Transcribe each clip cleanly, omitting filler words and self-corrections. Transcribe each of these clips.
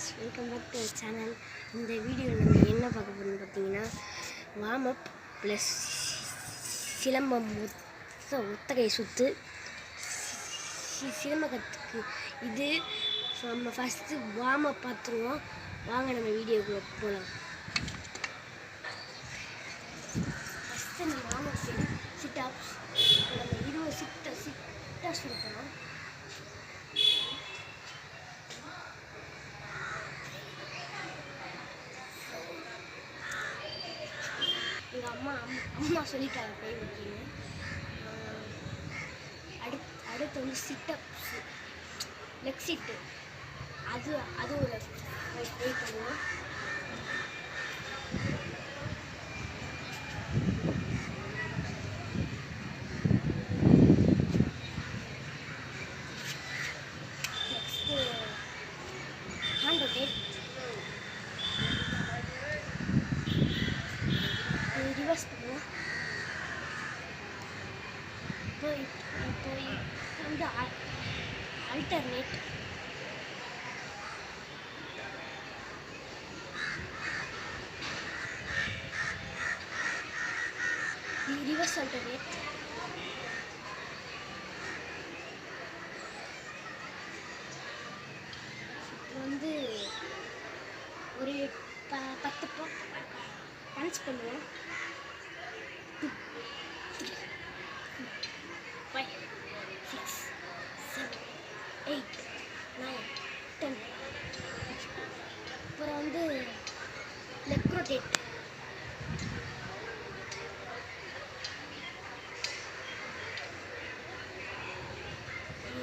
Friends, welcome back to channel. இந்த வீடியோவில் நம்ம என்ன பார்க்க போகிறோம்னு பார்த்தீங்கன்னா, வார்ம் அப் ப்ளஸ் சிலம்பம் ஒத்தகை சுற்று சிலம்பகத்துக்கு இது நம்ம ஃபஸ்ட்டு வார்ம் அப் பார்த்துருவோம். வாங்க நம்ம வீடியோக்குள்ளே போகலாம். ஃபஸ்ட்டு நம்ம வார்ம் அப் சிட்டாப்ஸ் நம்ம 20 சிட்டாப்ஸ் கொடுக்கணும். எங்கள் அம்மா சொல்லிட்டாங்க கை வைக்கின்னு. அடுத்து வந்து சிட்டப்ஸ், லெக் சிட்டு, அது ஒரு ட்ரை பண்ணுவோம். நெக்ஸ்ட்டு ஹேண்ட் ரொட்டேட், ரிவர்ஸ் பண்ணுவோம். இப்போ வந்து அல்டர்னேட், ரிவர்ஸ் அல்டர்னேட், வந்து ஒரு 10 பஞ்ச் பண்ணுவோம். 5, 6, 7, 8, 9, 10. அப்புறம் வந்து லெக் ரொட்டேட்,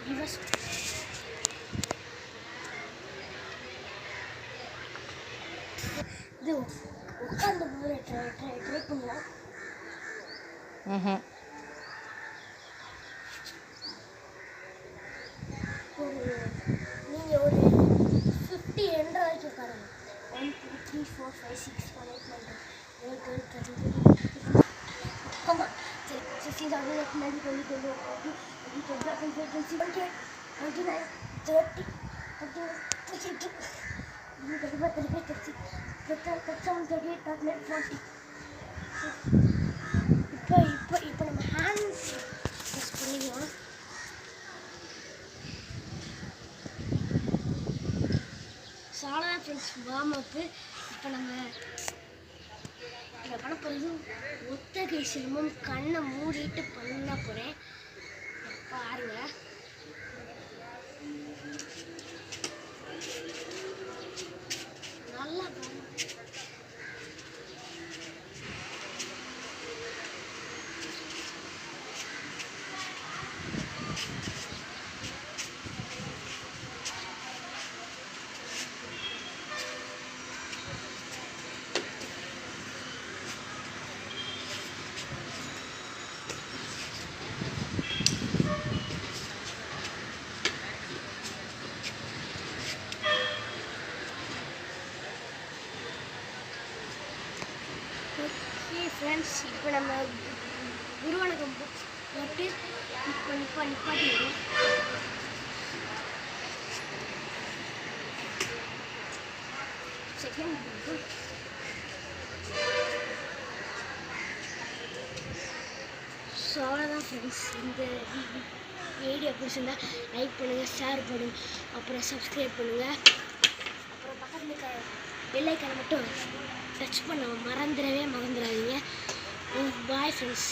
ரிவர்ஸ், இது உட்கார்ந்து ட்ரை பண்ணுவோம். நீங்கள் ஒரு 50 எண்ட்ரு வரைக்கும் பாருங்க. 1, 2, 3, 4, 5, 6, 7, 8, 9, 10, 11, 12, 13, 14. ஆமாம், சரி. 16, 17, 18, 19, 20, 21, 22, 23, 24, 25, 26, 27, 28, 29, 30, 31, 32, 33, 34, 35, 36, 37, 38, 39, 40. இப்போ நம்ம ஹேண்ட் ப்ரெஸ் பண்ணிக்கலாம். அவ்வளோதான் ஃப்ரெண்ட்ஸ், வார்ம் அப்பு. இப்போ நம்ம பண்ண போகிறது ஒத்தகை சிலம்பம். கண்ணை மூடிட்டு பண்ண போகிறேன், பாருங்க. நல்லா பாருங்க. ஓகே ஃப்ரெண்ட்ஸ், இப்போ நம்ம குருவணக்கம் போட்டு நிப்பாட்டிடுவோம். செகண்ட் ஸோ அவ்வளோதான் ஃப்ரெண்ட்ஸ். இந்த வீடியோ பிடிச்சிருந்தா லைக் பண்ணுங்கள், ஷேர் பண்ணுங்கள், அப்புறம் சப்ஸ்கிரைப் பண்ணுங்கள். அப்புறம் பக்கத்தில் இருக்க பெல் ஐக்கானை மட்டும் டச் பண்ண மறந்துடாதீங்க. Bye friends.